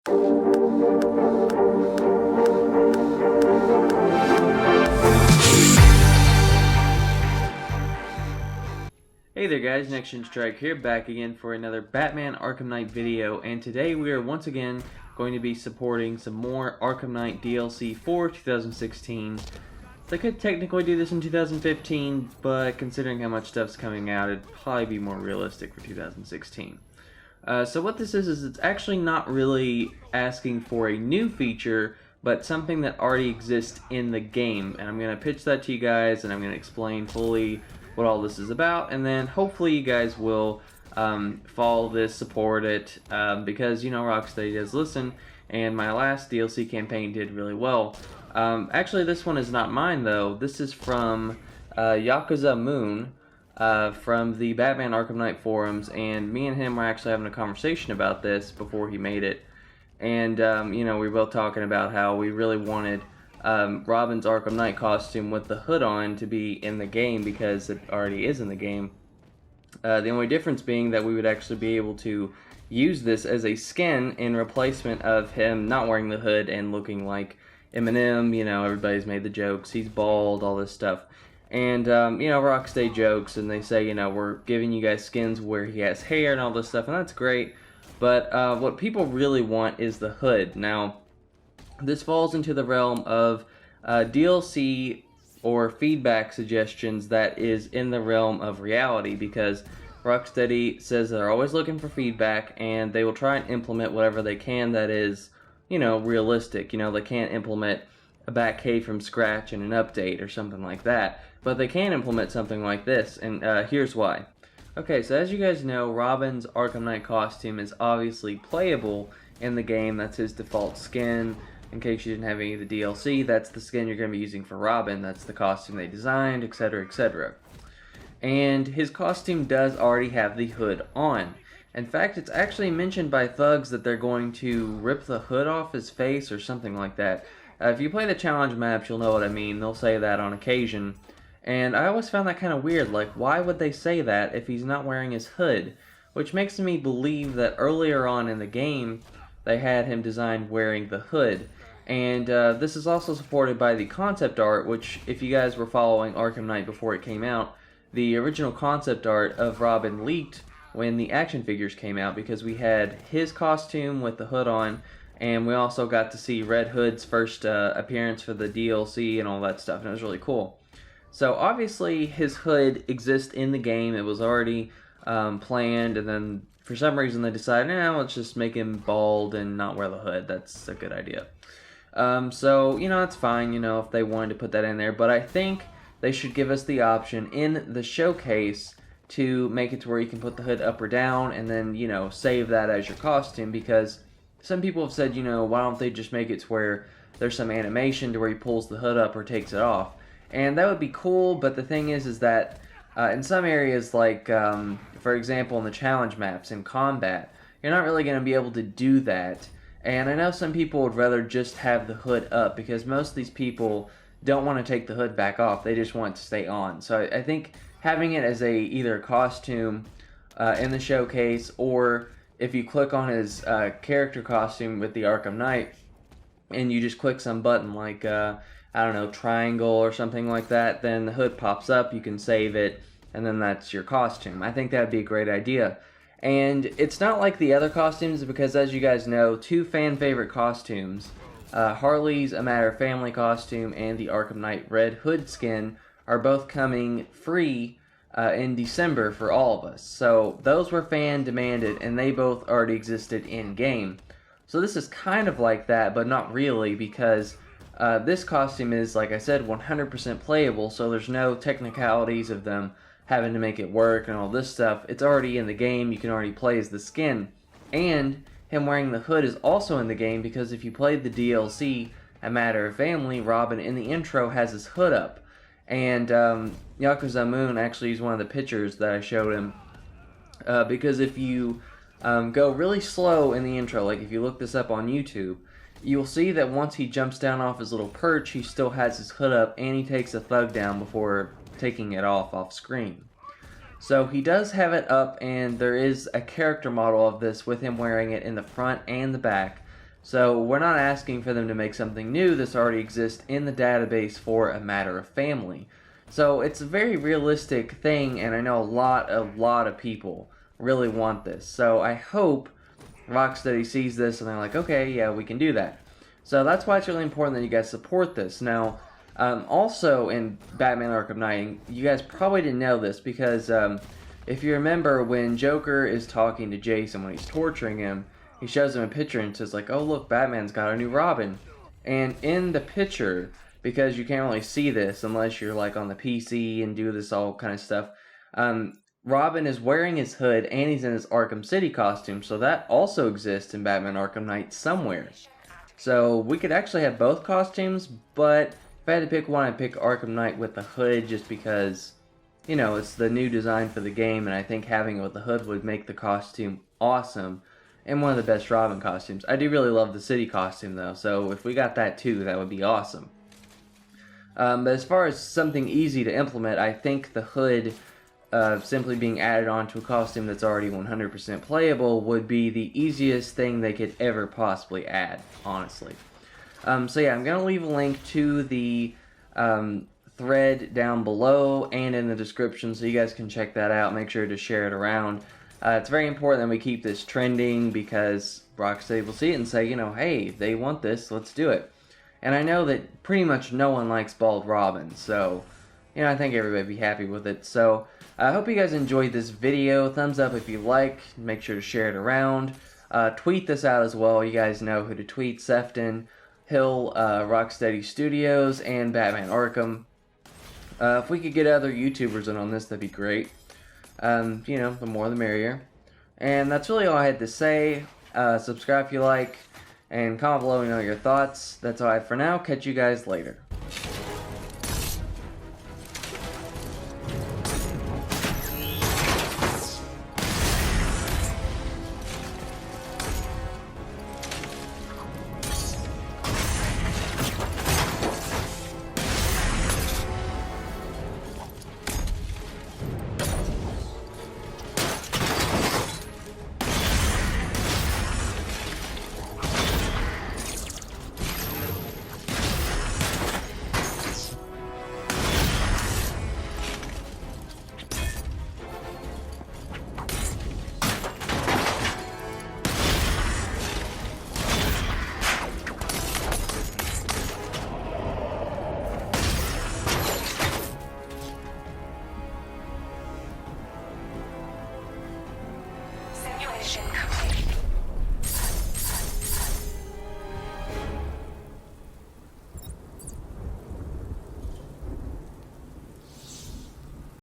Hey there guys, Next Gen Strike here, back again for another Batman Arkham Knight video, and today we are once again going to be supporting some more Arkham Knight DLC for 2016. They could technically do this in 2015, but considering how much stuff's coming out, it'd probably be more realistic for 2016. So what this is it's actually not really asking for a new feature, but something that already exists in the game, and I'm going to pitch that to you guys, and I'm going to explain fully what all this is about, and then hopefully you guys will follow this, support it, because, you know, Rocksteady does listen, and my last DLC campaign did really well. Actually, this one is not mine, though. This is from Yakuza Moon, from the Batman Arkham Knight forums, and me and him were actually having a conversation about this before he made it, and, you know, we were both talking about how we really wanted Robin's Arkham Knight costume with the hood on to be in the game because it already is in the game. The only difference being that we would actually be able to use this as a skin in replacement of him not wearing the hood and looking like Eminem. You know, everybody's made the jokes, he's bald, all this stuff. And, you know, Rocksteady jokes and they say, you know, we're giving you guys skins where he has hair and all this stuff, and that's great. But what people really want is the hood. Now, this falls into the realm of DLC or feedback suggestions that is in the realm of reality, because Rocksteady says they're always looking for feedback and they will try and implement whatever they can that is, you know, realistic. You know, they can't implement a Batcave from scratch in an update or something like that, but they can implement something like this, and here's why. Okay, so as you guys know, Robin's Arkham Knight costume is obviously playable in the game. That's his default skin. In case you didn't have any of the DLC, that's the skin you're going to be using for Robin. That's the costume they designed, etc., etc. And his costume does already have the hood on. In fact, it's actually mentioned by thugs that they're going to rip the hood off his face or something like that. If you play the challenge maps, you'll know what I mean. They'll say that on occasion. And I always found that kind of weird. Like, why would they say that if he's not wearing his hood? Which makes me believe that earlier on in the game, they had him designed wearing the hood. And this is also supported by the concept art, which, if you guys were following Arkham Knight before it came out, the original concept art of Robin leaked when the action figures came out, because we had his costume with the hood on, and we also got to see Red Hood's first appearance for the DLC and all that stuff, and it was really cool. So obviously his hood exists in the game. It was already planned, and then for some reason they decided, nah, let's just make him bald and not wear the hood. That's a good idea. So, you know, it's fine, you know, if they wanted to put that in there, but I think they should give us the option in the showcase to make it to where you can put the hood up or down and then, you know, save that as your costume, because some people have said, you know, why don't they just make it to where there's some animation to where he pulls the hood up or takes it off, and that would be cool. But the thing is that in some areas, like, for example, in the challenge maps in combat, you're not really going to be able to do that. And I know some people would rather just have the hood up, because most of these people don't want to take the hood back off. They just want it to stay on. So I think having it as either a costume in the showcase, or if you click on his character costume with the Arkham Knight, and you just click some button like, I don't know, triangle or something like that, then the hood pops up, you can save it, and then that's your costume. I think that would be a great idea. And it's not like the other costumes, because as you guys know, two fan favorite costumes, Harley's A Matter of Family costume and the Arkham Knight Red Hood skin, are both coming free in December for all of us. So those were fan demanded, and they both already existed in game. So this is kind of like that, but not really, because this costume is, like I said, 100% playable, so there's no technicalities of them having to make it work and all this stuff. It's already in the game. You can already play as the skin. And him wearing the hood is also in the game, because if you played the DLC A Matter of Family, Robin in the intro has his hood up. And Yakuza Moon actually used one of the pictures that I showed him, because if you go really slow in the intro, like if you look this up on YouTube, you'll see that once he jumps down off his little perch, he still has his hood up, and he takes a thug down before taking it off screen. So he does have it up, and there is a character model of this with him wearing it in the front and the back. So we're not asking for them to make something new that's already exists in the database for A Matter of Family. So it's a very realistic thing, and I know a lot of people really want this. So I hope Rocksteady sees this and they're like, okay, yeah, we can do that. So that's why it's really important that you guys support this. Now, also in Batman Arkham Knight, you guys probably didn't know this because if you remember when Joker is talking to Jason when he's torturing him, he shows him a picture and says like, oh look, Batman's got a new Robin. And in the picture, because you can't really see this unless you're like on the PC and do this all kind of stuff, Robin is wearing his hood and he's in his Arkham City costume, so that also exists in Batman Arkham Knight somewhere. So we could actually have both costumes, but if I had to pick one, I'd pick Arkham Knight with the hood just because, you know, it's the new design for the game, and I think having it with the hood would make the costume awesome and one of the best Robin costumes. I do really love the city costume though, so if we got that too, that would be awesome. But as far as something easy to implement, I think the hood simply being added onto a costume that's already 100% playable would be the easiest thing they could ever possibly add, honestly. So yeah, I'm going to leave a link to the thread down below and in the description so you guys can check that out. Make sure to share it around. It's very important that we keep this trending because Rocksteady will see it and say, you know, hey, they want this, let's do it. And I know that pretty much no one likes Bald Robin, so, you know, I think everybody would be happy with it. So, I hope you guys enjoyed this video. Thumbs up if you like. Make sure to share it around. Tweet this out as well. You guys know who to tweet. Sefton, Hill, Rocksteady Studios, and Batman Arkham. If we could get other YouTubers in on this, that'd be great. You know, the more the merrier. And that's really all I had to say. Subscribe if you like. And comment below and know your thoughts. That's all I have for now. Catch you guys later.